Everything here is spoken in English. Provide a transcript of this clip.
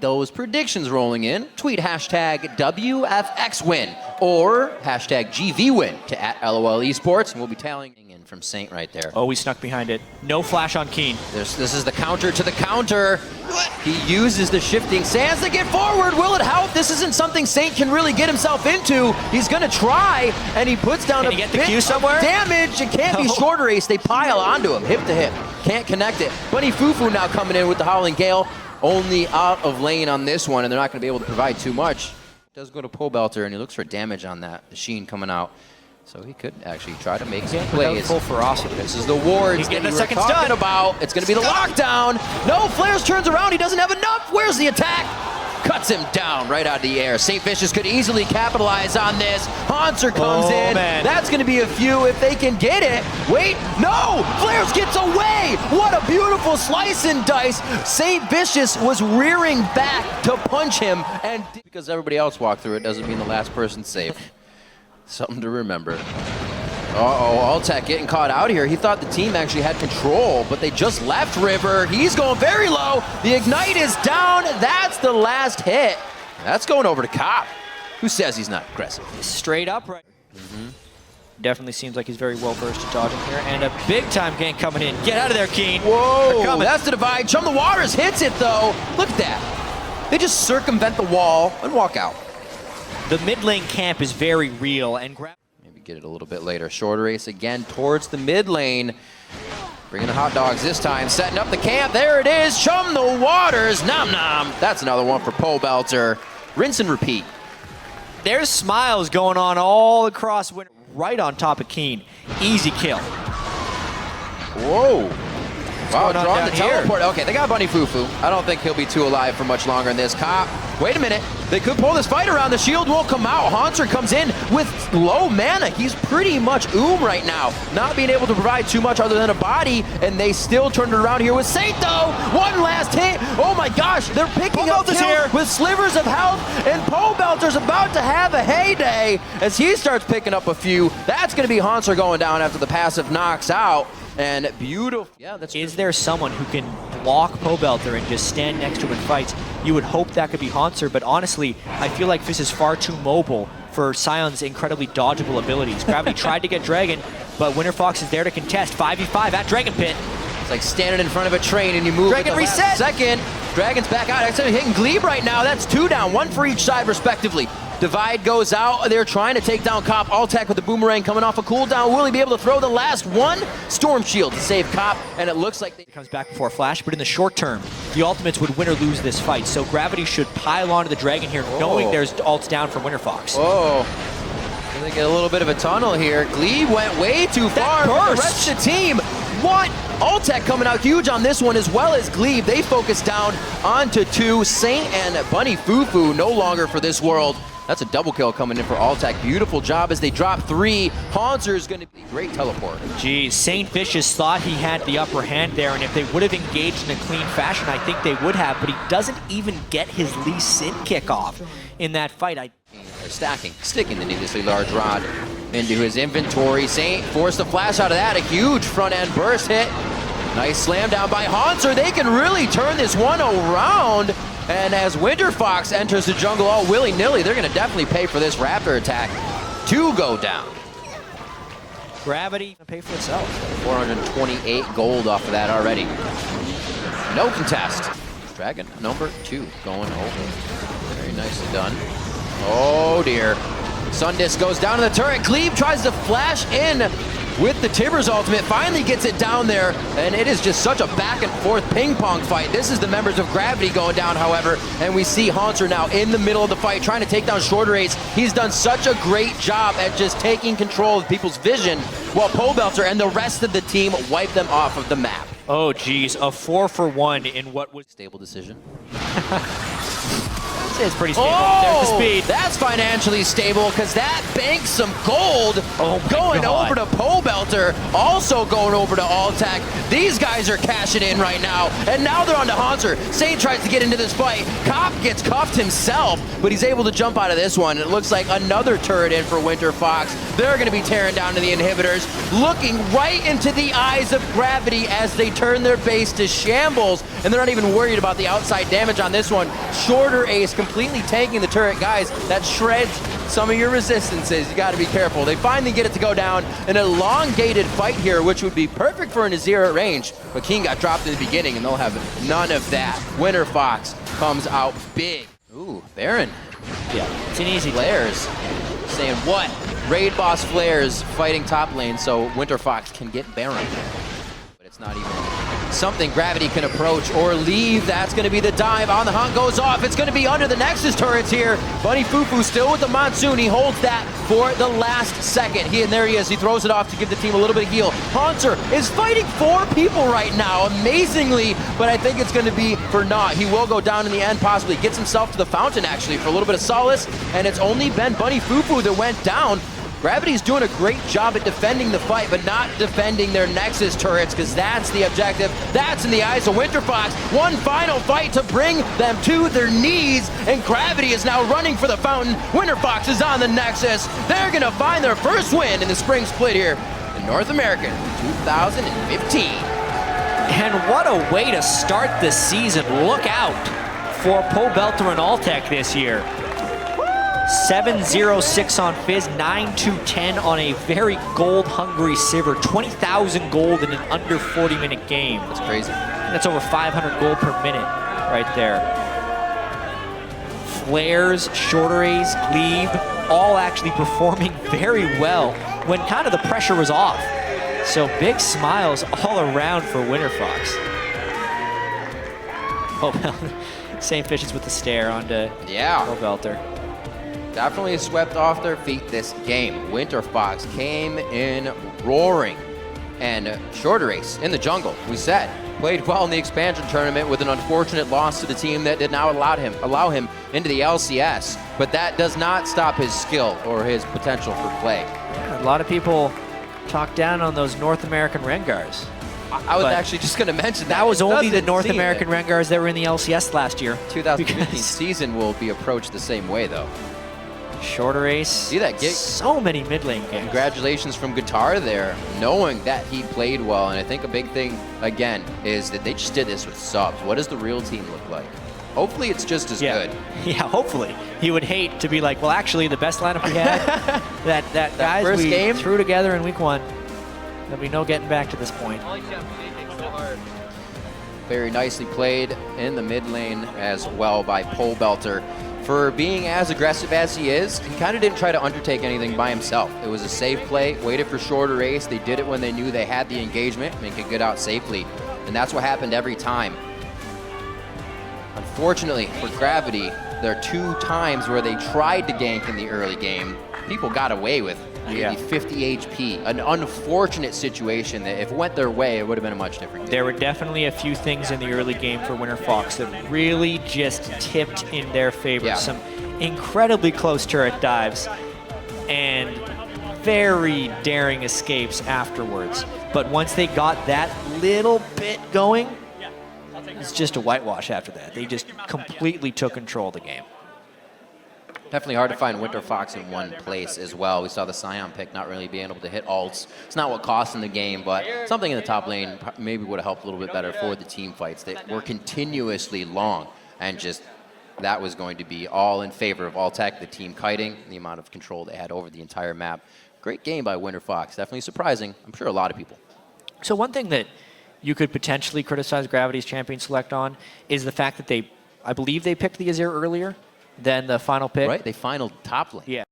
those predictions rolling in. Tweet hashtag WFX win or hashtag GV win to @LOL Esports, and we'll be tallying in from Saint right there. Oh, we snuck behind it. No flash on Keen. This is the counter to the counter. He uses the shifting sands to get forward. Will it help? This isn't something Saint can really get himself into. He's gonna try, and he puts down a get the bit Q somewhere? of damage. It can't be shorter ace. They pile onto him, hip to hip. Can't connect it. Bunny Fufu now coming in with the Howling Gale. Only out of lane on this one, and they're not gonna be able to provide too much. Does go to Pobelter, and he looks for damage on that. The Sheen coming out. So he could actually try to make some plays. Full ferocity. This is the wards that you were talking about. It's going to be the lockdown. No, Flares turns around. He doesn't have enough. Where's the attack? Cuts him down right out of the air. St. Vicious could easily capitalize on this. Hanser comes in. Man. That's going to be a few if they can get it. Wait, no! Flares gets away! What a beautiful slice and dice. St. Vicious was rearing back to punch him, and because everybody else walked through it doesn't mean the last person's safe. Something to remember. Uh-oh, Altec getting caught out here. He thought the team actually had control, but they just left River. He's going very low. The Ignite is down. That's the last hit. That's going over to Cop. Who says he's not aggressive? Straight up right. Definitely seems like he's very well versed at dodging here. And a big time gank coming in. Get out of there, Keen. Whoa, that's the divide. Chum the Waters hits it though. Look at that. They just circumvent the wall and walk out. The mid lane camp is very real and maybe get it a little bit later. Shorter ace again towards the mid lane. Bringing the hot dogs this time, setting up the camp. There it is, Chum the Waters, nom nom. That's another one for Pobelter. Rinse and repeat. There's smiles going on all across Winter, right on top of Keen. Easy kill. Whoa. Wow, drawing the here? teleport. Okay, they got Bunny Fufu. I don't think he'll be too alive for much longer in this. Cop, wait a minute. They could pull this fight around. The shield will come out. Hanser comes in with low mana. He's pretty much right now. Not being able to provide too much other than a body, and they still turned it around here with Saint though. One last hit. Oh my gosh, they're picking up kills here with slivers of health, and Pobelter's about to have a heyday as he starts picking up a few. That's going to be Hanser going down after the passive knocks out. And beautiful. Yeah, that's Is there someone who can block Pobelter and just stand next to him in fights? You would hope that could be Hanser, but honestly, I feel like this is far too mobile for Sion's incredibly dodgeable abilities. Gravity tried to get Dragon, but Winterfox is there to contest. 5v5 at Dragon Pit. It's like standing in front of a train and you move Dragon reset. Second. Dragon's back out. Actually hitting Glebe right now. That's 2 down, 1 for each side respectively. Divide goes out. They're trying to take down Cop. Altec with the boomerang coming off a cooldown. Will he be able to throw the last one? Storm Shield to save Cop, and it looks like It comes back before Flash, but in the short term, the ultimates would win or lose this fight. So Gravity should pile onto the Dragon here, knowing there's ults down from Winterfox. Oh. They get a little bit of a tunnel here. Glebe went way too far. The rest of the team, what? Altec coming out huge on this one as well as Glebe. They focus down onto 2. Saint and Bunny Fufu no longer for this world. That's a double kill coming in for Altec. Beautiful job as they drop 3. Hanser's going to be great teleport. Geez, St. Vicious thought he had the upper hand there, and if they would have engaged in a clean fashion, I think they would have, but he doesn't even get his Lee Sin kickoff in that fight. They're stacking, sticking the needlessly large rod into his inventory. Saint forced a flash out of that. A huge front end burst hit. Nice slam down by Hanser. They can really turn this one around. And as Winterfox enters the jungle all willy-nilly, they're going to definitely pay for this Raptor attack. 2 go down. Gravity pay for itself. 428 gold off of that already. No contest. Dragon number 2 going over. Very nicely done. Oh dear. Sundisk goes down to the turret. Glebe tries to flash in with the Tibbers ultimate, finally gets it down there, and it is just such a back and forth ping pong fight. This is the members of Gravity going down, however, and we see Hanser now in the middle of the fight trying to take down Shorter Ace. He's done such a great job at just taking control of people's vision, while Pobelter and the rest of the team wipe them off of the map. Oh geez, a 4-for-1 in what was stable decision. It's pretty stable. There's the speed. That's financially stable because that banks some gold. Going over to Pobelter, also going over to Altec. These guys are cashing in right now, and now they're on to Hanser. Saint tries to get into this fight. Cop gets cuffed himself, but he's able to jump out of this one. It looks like another turret in for Winterfox. They're going to be tearing down to the inhibitors, looking right into the eyes of Gravity as they turn their base to shambles, and they're not even worried about the outside damage on this one. Shorter Ace completely tanking the turret. Guys, that shreds some of your resistances. You got to be careful. They finally get it to go down. An elongated fight here, which would be perfect for an Azir at range, but King got dropped in the beginning, and they'll have none of that. Winterfox comes out big. Ooh, Baron. Yeah, it's an easy Flares saying what? Raid boss Flares fighting top lane so Winterfox can get Baron. But it's not even something Gravity can approach or leave. That's going to be the dive. On the hunt goes off. It's going to be under the Nexus turrets here. Bunny Fufu still with the Monsoon. He holds that for the last second. And there he is. He throws it off to give the team a little bit of heal. Haunter is fighting 4 people right now, amazingly, but I think it's going to be for naught. He will go down in the end, possibly. Gets himself to the fountain, actually, for a little bit of solace, and it's only been Bunny Fufu that went down. Gravity's doing a great job at defending the fight, but not defending their Nexus turrets, because that's the objective. That's in the eyes of Winterfox. One final fight to bring them to their knees, and Gravity is now running for the fountain. Winterfox is on the Nexus. They're going to find their first win in the spring split here in North America 2015. And what a way to start the season. Look out for Pobelter and Altec this year. 7-0-6 on Fizz, 9-2-10 on a very gold-hungry Sivir. 20,000 gold in an under 40-minute game. That's crazy. That's over 500 gold per minute right there. Flares, Shorter Ace, Glebe, all actually performing very well when kind of the pressure was off. So big smiles all around for Winterfox. Oh, same fishes with the stare onto Pobelter. Definitely swept off their feet this game. Winterfox came in roaring. And Shorter Ace in the jungle, we said, played well in the expansion tournament with an unfortunate loss to the team that did not allow him into the LCS. But that does not stop his skill or his potential for play. Yeah, a lot of people talk down on those North American Rengars. I was actually just going to mention that. That was only the North American Rengars that were in the LCS last year. 2015 season will be approached the same way, though. Shorter Ace. See that gig? So many mid lane games. Congratulations from Guitar there, knowing that he played well. And I think a big thing, again, is that they just did this with subs. What does the real team look like? Hopefully it's just as good. Yeah, hopefully. He would hate to be like, well, actually, the best lineup we had, that guys first we game threw together in week 1. There'll be no getting back to this point. Very nicely played in the mid lane as well by Pobelter. For being as aggressive as he is, he kind of didn't try to undertake anything by himself. It was a safe play, waited for Shorter Ace. They did it when they knew they had the engagement and could get out safely. And that's what happened every time. Unfortunately for Gravity, there are 2 times where they tried to gank in the early game. People got away with maybe 50 HP. An unfortunate situation that if it went their way, it would have been a much different game. There were definitely a few things in the early game for Winterfox that really just tipped in their favor. Yeah. Some incredibly close turret dives and very daring escapes afterwards. But once they got that little bit going, it's just a whitewash after that. They just completely took control of the game. Definitely hard to find Winterfox in one place as well. We saw the Scion pick not really being able to hit ults. It's not what cost in the game, but something in the top lane maybe would have helped a little bit better for the team fights that were continuously long, and just that was going to be all in favor of Altec, the team kiting, the amount of control they had over the entire map. Great game by Winterfox. Definitely surprising, I'm sure, a lot of people. So one thing that you could potentially criticize Gravity's champion select on is the fact that I believe they picked the Azir earlier than the final pick. Right, they finaled top lane. Yeah.